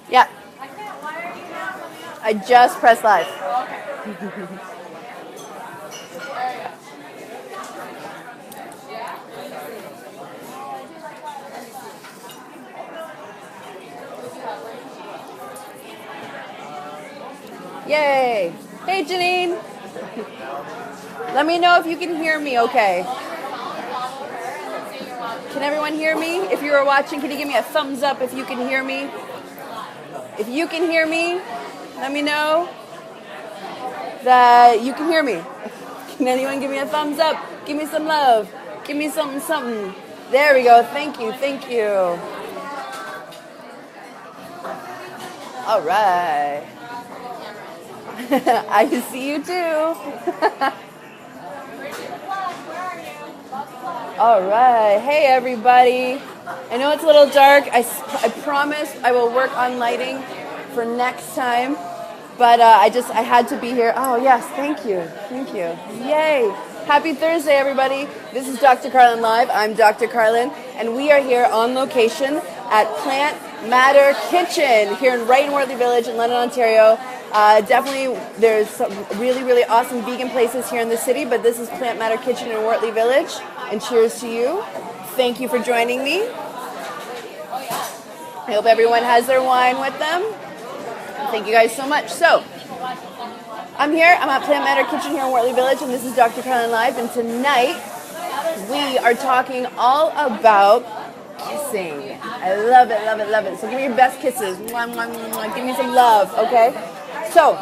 Yeah. I just pressed live. Yay. Hey, Janine. Let me know if you can hear me okay. Can everyone hear me? If you are watching, can you give me a thumbs up if you can hear me? If you can hear me, let me know that you can hear me. Can anyone give me a thumbs up? Give me some love. Give me something. There we go. Thank you. All right. I can see you too. All right. Hey, everybody. I know it's a little dark. I promise I will work on lighting for next time. But I had to be here. Oh, yes. Thank you. Yay. Happy Thursday, everybody. This is Dr. Carlen Live. I'm Dr. Carlen, and we are here on location at Plant Matter Kitchen here right in Wortley Village in London, Ontario. Definitely, there's some really, really awesome vegan places here in the city, but this is Plant Matter Kitchen in Wortley Village, and cheers to you. Thank you for joining me. I hope everyone has their wine with them. Thank you guys so much. So, I'm here. I'm at Plant Matter Kitchen here in Wortley Village, and this is Dr. Carlen Live, and tonight we are talking all about kissing. I love it. So give me your best kisses. Mwah, mwah, mwah. Give me some love, okay? So,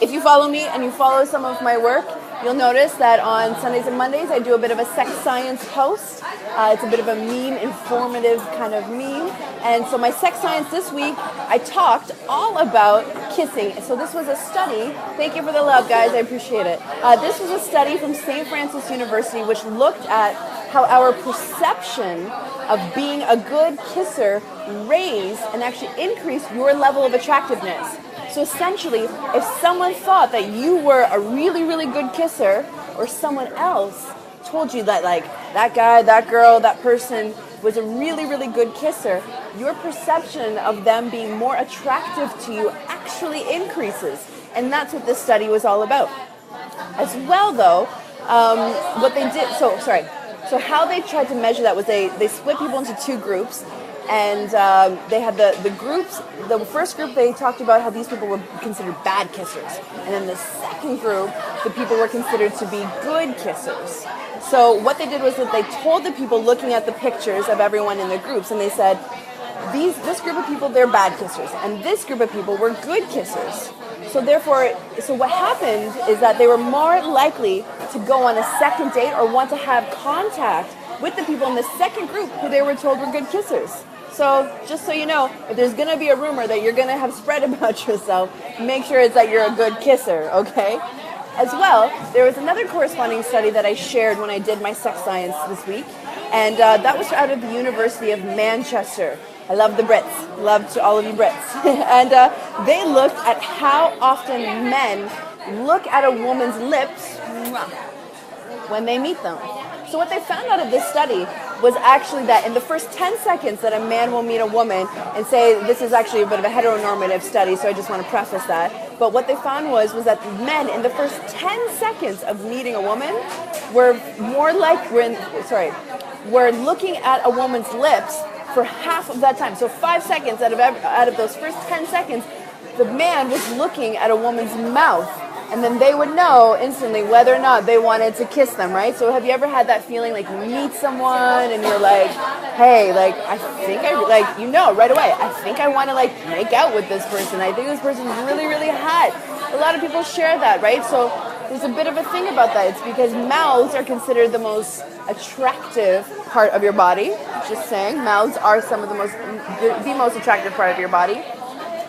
if you follow me and you follow some of my work, you'll notice that on Sundays and Mondays I do a bit of a sex science post. It's a bit of a meme, informative kind of meme. And so my sex science this week, I talked all about kissing. So this was a study. Thank you for the love, guys. I appreciate it. This was a study from St. Francis University which looked at how our perception of being a good kisser raised and actually increased your level of attractiveness. So essentially, if someone thought that you were a really, really good kisser, or someone else told you that like that guy, that girl, that person was a really, really good kisser, your perception of them being more attractive to you actually increases. And that's what this study was all about. As well, though, what they did, so how they tried to measure that was they split people into two groups. And they had the groups. The first group, they talked about how these people were considered bad kissers. And then the second group, the people were considered to be good kissers. So what they did was that they told the people looking at the pictures of everyone in the groups, and they said, this group of people, they're bad kissers. And this group of people were good kissers. So therefore, what happened is that they were more likely to go on a second date or want to have contact with the people in the second group who they were told were good kissers. So just so you know, if there's going to be a rumor that you're going to have spread about yourself, make sure it's that you're a good kisser, okay? As well, there was another corresponding study that I shared when I did my sex science this week, and that was out of the University of Manchester. I love the Brits. Love to all of you Brits. And they looked at how often men look at a woman's lips when they meet them. So what they found out of this study was actually that in the first 10 seconds that a man will meet a woman, and say this is actually a bit of a heteronormative study, so I just want to preface that, but what they found was that men in the first 10 seconds of meeting a woman were were looking at a woman's lips for half of that time. So 5 seconds out of those first 10 seconds, the man was looking at a woman's mouth. And then they would know instantly whether or not they wanted to kiss them, right? So have you ever had that feeling like you meet someone and you're like, hey, like, I think right away, I think I want to like make out with this person. I think this person's really, really hot. A lot of people share that, right? So there's a bit of a thing about that. It's because mouths are considered the most attractive part of your body. Just saying, mouths are the most attractive part of your body.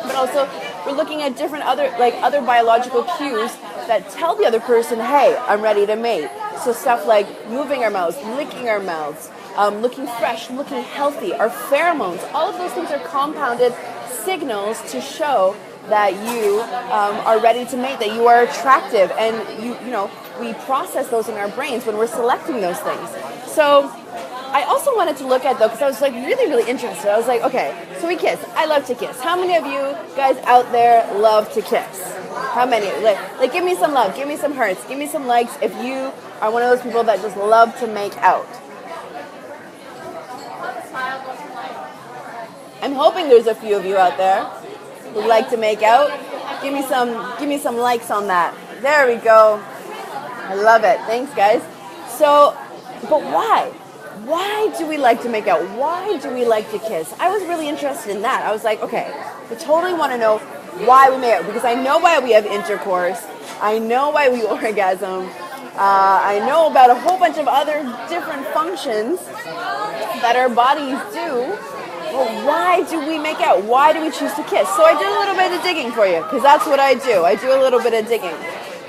But also, we're looking at different other biological cues that tell the other person, hey, I'm ready to mate. So stuff like moving our mouths, licking our mouths, looking fresh, looking healthy, our pheromones, all of those things are compounded signals to show that you are ready to mate, that you are attractive, and we process those in our brains when we're selecting those things. So I also wanted to look at, though, because I was like really, really interested. I was like, okay, so we kiss. I love to kiss. How many of you guys out there love to kiss? How many? Like give me some love. Give me some hearts. Give me some likes if you are one of those people that just love to make out. I'm hoping there's a few of you out there who like to make out. Give me some likes on that. There we go. I love it. Thanks, guys. So, but why? Why do we like to make out? Why do we like to kiss? I was really interested in that. I was like, okay, I totally want to know why we make out, because I know why we have intercourse. I know why we orgasm. I know about a whole bunch of other different functions that our bodies do. Well, why do we make out? Why do we choose to kiss? So I did a little bit of digging for you, because that's what I do. I do a little bit of digging.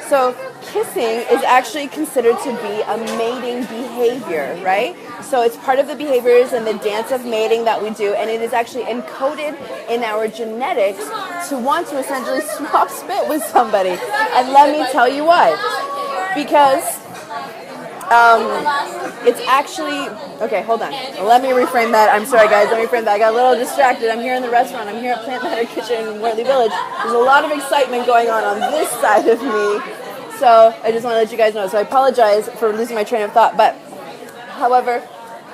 So kissing is actually considered to be a mating behavior, right? So it's part of the behaviors and the dance of mating that we do, and it is actually encoded in our genetics to want to essentially swap spit with somebody. And let me tell you why. Because it's actually, okay, hold on. Let me reframe that. I'm sorry, guys. Let me reframe that. I got a little distracted. I'm here in the restaurant. I'm here at Plant Matter Kitchen in Wortley Village. There's a lot of excitement going on this side of me. So I just want to let you guys know. So I apologize for losing my train of thought. But, however,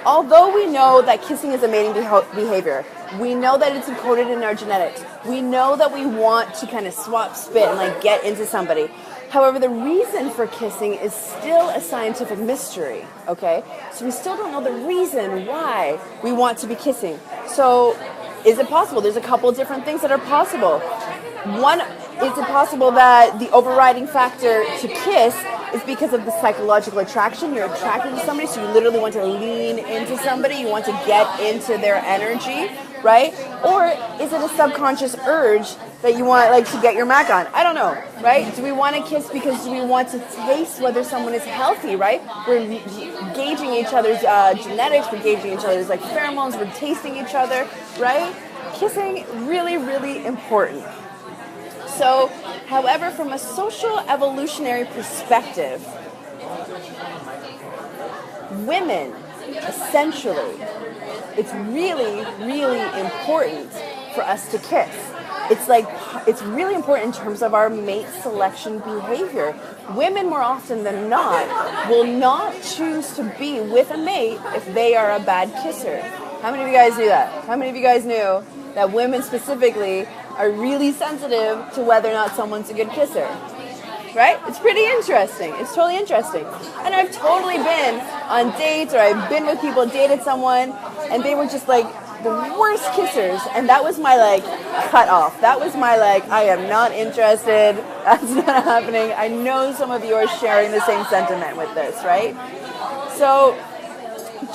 although we know that kissing is a mating behavior, we know that it's encoded in our genetics. We know that we want to kind of swap spit and like get into somebody. However, the reason for kissing is still a scientific mystery, okay? So we still don't know the reason why we want to be kissing. So is it possible? There's a couple of different things that are possible. One, is it possible that the overriding factor to kiss is because of the psychological attraction? You're attracted to somebody, so you literally want to lean into somebody. You want to get into their energy, right? Or is it a subconscious urge that you want like to get your mac on? I don't know, right? Do we want to kiss because do we want to taste whether someone is healthy, right? We're gauging each other's genetics, we're gauging each other's like pheromones, we're tasting each other, right? Kissing, really, really important. So, however, from a social evolutionary perspective, women, essentially, it's really, really important for us to kiss. It's really important in terms of our mate selection behavior. Women, more often than not, will not choose to be with a mate if they are a bad kisser. How many of you guys knew that? How many of you guys knew that women specifically are really sensitive to whether or not someone's a good kisser? Right? It's pretty interesting. It's totally interesting. And I've totally been on dates, or I've been with people, dated someone, and they were just like the worst kissers. And that was my like cut off. That was my like, I am not interested. That's not happening. I know some of you are sharing the same sentiment with this, right? So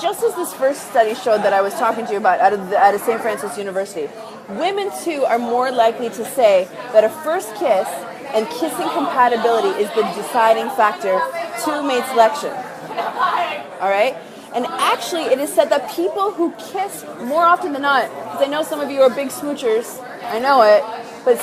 just as this first study showed that I was talking to you about out of St. Francis University, women too are more likely to say that a first kiss and kissing compatibility is the deciding factor to mate selection. All right? And actually, it is said that people who kiss more often than not, because I know some of you are big smoochers, I know it, but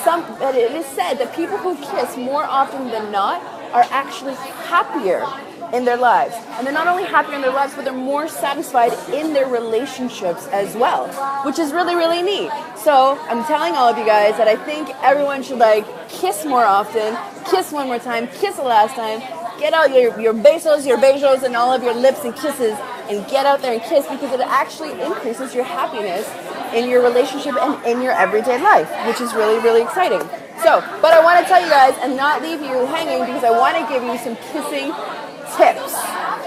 it is said that people who kiss more often than not are actually happier in their lives. And they're not only happier in their lives, but they're more satisfied in their relationships as well, which is really, really neat. So I'm telling all of you guys that I think everyone should like kiss more often, kiss one more time, kiss the last time, get out your besos, and all of your lips and kisses, and get out there and kiss, because it actually increases your happiness in your relationship and in your everyday life, which is really, really exciting. So, but I want to tell you guys and not leave you hanging, because I want to give you some kissing tips,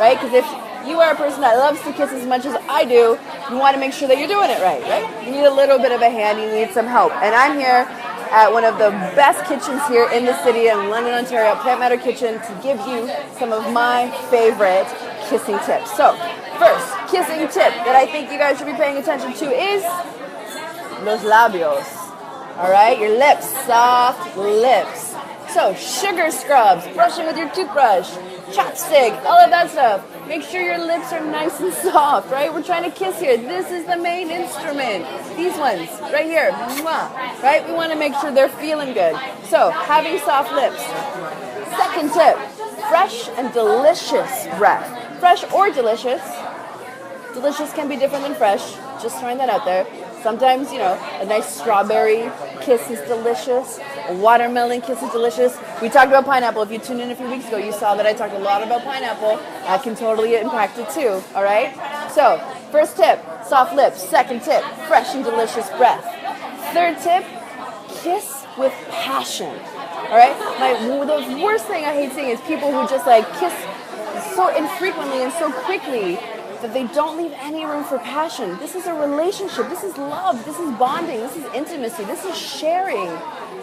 right? Because if you are a person that loves to kiss as much as I do, you want to make sure that you're doing it right? You need a little bit of a hand, you need some help. And I'm here at one of the best kitchens here in the city in London, Ontario, Plant Matter Kitchen, to give you some of my favorite kissing tips. So, first kissing tip that I think you guys should be paying attention to is los labios. All right, your lips, soft lips. So, sugar scrubs, brushing with your toothbrush, chapstick, all of that stuff. Make sure your lips are nice and soft, right? We're trying to kiss here. This is the main instrument. These ones, right here, mwah, right? We want to make sure they're feeling good. So, having soft lips. Second tip, fresh and delicious breath. Fresh or delicious, Delicious can be different than fresh. Just throwing that out there. Sometimes, a nice strawberry kiss is delicious. A watermelon kiss is delicious. We talked about pineapple. If you tuned in a few weeks ago, you saw that I talked a lot about pineapple. That can totally impact it too, all right? So, first tip, soft lips. Second tip, fresh and delicious breath. Third tip, kiss with passion, all right? The worst thing I hate seeing is people who just kiss so infrequently and so quickly that they don't leave any room for passion. This is a relationship. This is love. This is bonding. This is intimacy. This is sharing.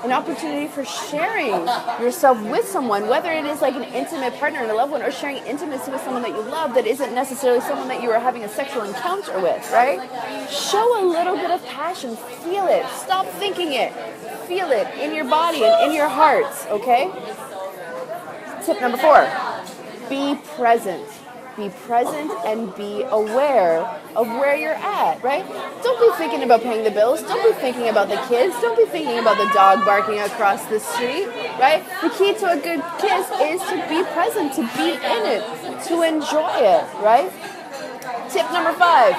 An opportunity for sharing yourself with someone, whether it is an intimate partner and a loved one, or sharing intimacy with someone that you love that isn't necessarily someone that you are having a sexual encounter with, right? Show a little bit of passion. Feel it. Stop thinking it. Feel it in your body and in your heart, okay? Tip number 4, be present. Be present and be aware of where you're at, right? Don't be thinking about paying the bills. Don't be thinking about the kids. Don't be thinking about the dog barking across the street, right? The key to a good kiss is to be present, to be in it, to enjoy it, right? Tip number 5,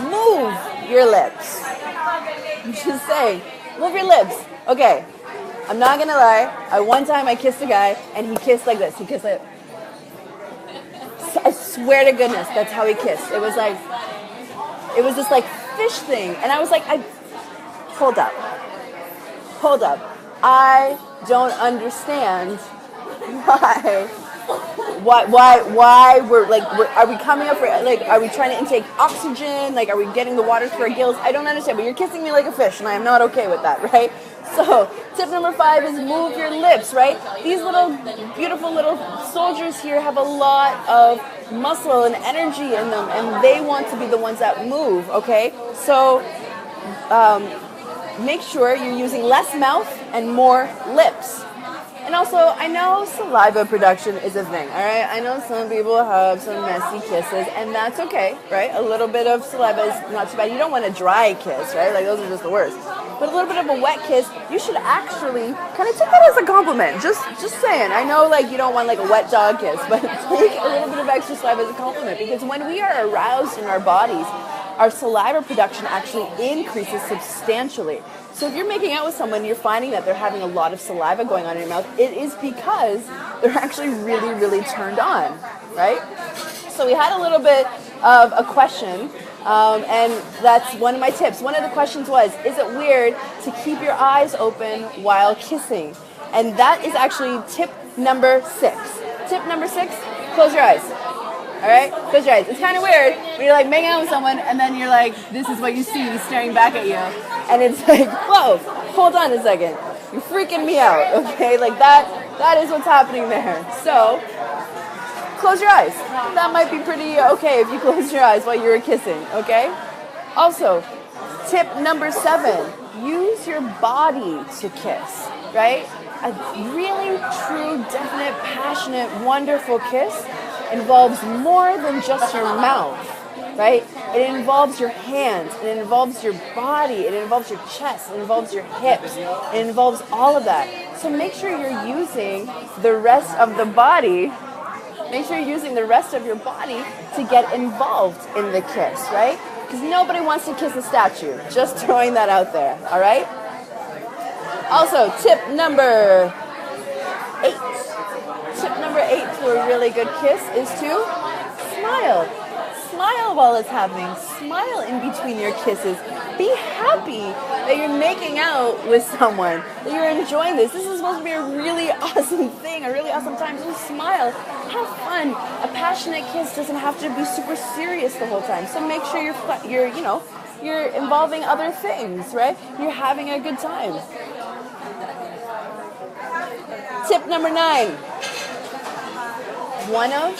move your lips. I'm just saying, move your lips. Okay, I'm not gonna lie. One time I kissed a guy and he kissed like this. He kissed like, I swear to goodness, that's how he kissed. It was this fish thing. And I was like, hold up. I don't understand why are we coming up for, are we trying to intake oxygen? Are we getting the water through our gills? I don't understand, but you're kissing me like a fish and I am not okay with that, right? So, tip number 5 is move your lips, right? These little, beautiful little soldiers here have a lot of muscle and energy in them, and they want to be the ones that move, okay? So, make sure you're using less mouth and more lips. And also, I know saliva production is a thing, all right? I know some people have some messy kisses, and that's okay, right? A little bit of saliva is not too bad. You don't want a dry kiss, right? Those are just the worst. But a little bit of a wet kiss, you should actually kind of take that as a compliment. Just saying. I know, you don't want, a wet dog kiss, but take a little bit of extra saliva as a compliment, because when we are aroused in our bodies, our saliva production actually increases substantially. So if you're making out with someone, you're finding that they're having a lot of saliva going on in your mouth, it is because they're actually really, really turned on, right? So we had a little bit of a question, and that's one of my tips. One of the questions was, is it weird to keep your eyes open while kissing? And that is actually tip number 6. Tip number 6, close your eyes. All right? Close your eyes. It's kind of weird when you're making out with someone and then you're this is what you see staring back at you. And it's whoa, hold on a second. You're freaking me out, okay? That is what's happening there. So, close your eyes. That might be pretty okay if you close your eyes while you're kissing, okay? Also, tip number 7, use your body to kiss, right? A really true, definite, passionate, wonderful kiss involves more than just your mouth, right? It involves your hands, it involves your body, it involves your chest, it involves your hips, it involves all of that. So make sure you're using the rest of the body, make sure you're using the rest of your body to get involved in the kiss, right? Because nobody wants to kiss a statue. Just throwing that out there, all right? Also, tip number 8. Tip number 8 to a really good kiss is to smile. Smile while it's happening. Smile in between your kisses. Be happy that you're making out with someone, that you're enjoying this. This is supposed to be a really awesome thing, a really awesome time. So smile. Have fun. A passionate kiss doesn't have to be super serious the whole time. So make sure you're involving other things, right? You're having a good time. Tip number 9. One of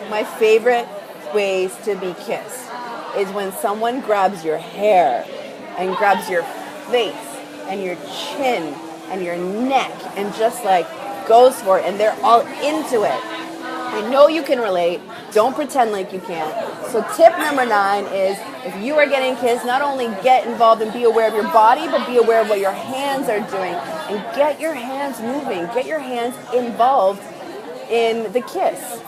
my favorite ways to be kissed is when someone grabs your hair and grabs your face and your chin and your neck and just goes for it, and they're all into it. I know you can relate. Don't pretend like you can't. So tip number 9 is, if you are getting kissed, not only get involved and be aware of your body, but be aware of what your hands are doing, and get your hands moving. Get your hands involved in the kiss.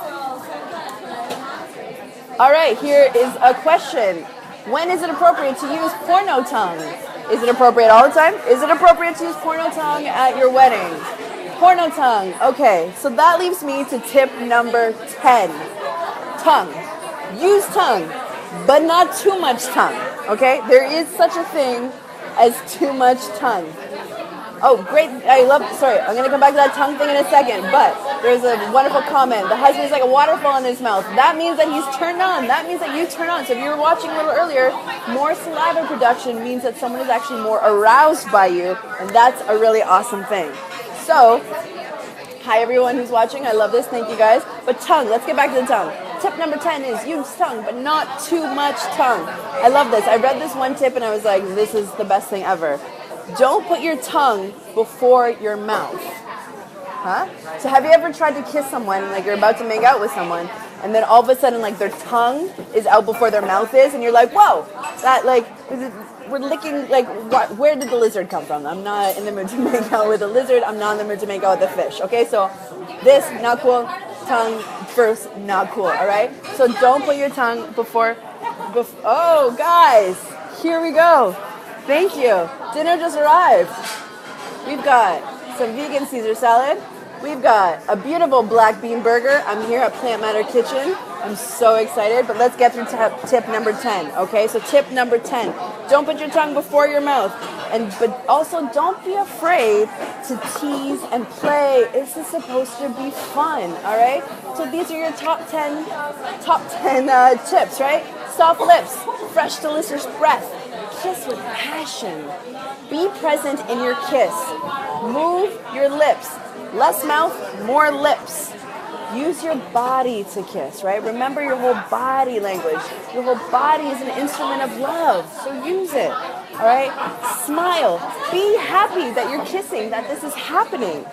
All right, here is a question. When is it appropriate to use porno tongue? Is it appropriate all the time? Is it appropriate to use porno tongue at your wedding? Porno tongue. Okay, so that leaves me to tip number 10. Tongue. Use tongue, but not too much tongue. Okay? There is such a thing as too much tongue. Oh, great. Sorry, I'm going to come back to that tongue thing in a second, but there's a wonderful comment. The husband is like a waterfall in his mouth. That means that he's turned on. That means that you turn on. So if you were watching a little earlier, more saliva production means that someone is actually more aroused by you, and that's a really awesome thing. So, hi everyone who's watching. I love this. Thank you guys. But tongue, let's get back to the tongue. Tip number 10 is use tongue, but not too much tongue. I love this. I read this one tip and I was like, this is the best thing ever. Don't put your tongue before your mouth. Huh? So have you ever tried to kiss someone, like you're about to make out with someone, and then all of a sudden like their tongue is out before their mouth is, and you're like, whoa, that like, we're licking, like, where did the lizard come from? I'm not in the mood to make out with a lizard. I'm not in the mood to make out with a fish. Okay, so this, not cool. Tongue first, not cool, all right? So don't put your tongue before oh, guys, here we go. Thank you. Dinner just arrived. We've got some vegan Caesar salad. We've got a beautiful black bean burger. I'm here at Plant Matter Kitchen. I'm so excited, but let's get through tip number 10, okay? So tip number 10, don't put your tongue before your mouth. But also don't be afraid to tease and play. This is supposed to be fun, all right? So these are your top 10 tips, right? Soft lips, fresh, delicious breath, kiss with passion. Be present in your kiss. Move your lips. Less mouth, more lips. Use your body to kiss, right? Remember your whole body language. Your whole body is an instrument of love, so use it, all right? Smile. Be happy that you're kissing, that this is happening.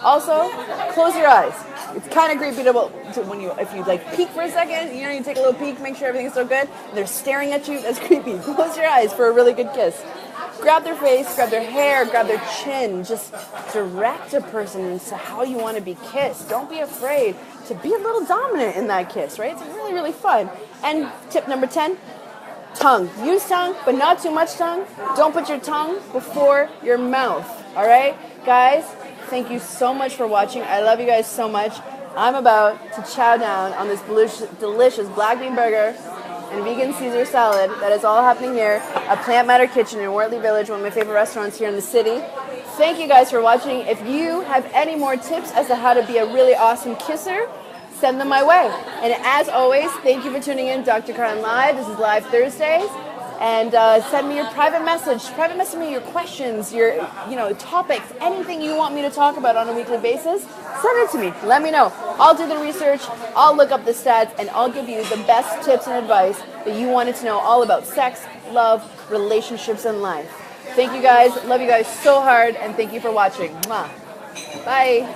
Also, close your eyes. It's kind of creepy if you like peek for a second, you know, you take a little peek, make sure everything's so good, and they're staring at you, that's creepy. Close your eyes for a really good kiss. Grab their face, grab their hair, grab their chin. Just direct a person into how you want to be kissed. Don't be afraid to be a little dominant in that kiss, right? It's really, really fun. And tip number 10, tongue. Use tongue, but not too much tongue. Don't put your tongue before your mouth, all right? Guys, thank you so much for watching. I love you guys so much. I'm about to chow down on this delicious black bean burger and vegan Caesar salad. That is all happening here at Plant Matter Kitchen in Wortley Village, one of my favorite restaurants here in the city. Thank you guys for watching. If you have any more tips as to how to be a really awesome kisser, send them my way. And as always, thank you for tuning in Dr. Carlen Live. This is Live Thursdays. And send me your private message. Private message me your questions, your topics, anything you want me to talk about on a weekly basis. Send it to me. Let me know. I'll do the research. I'll look up the stats, and I'll give you the best tips and advice that you wanted to know all about sex, love, relationships, and life. Thank you guys. Love you guys so hard, and thank you for watching. Mwah. Bye.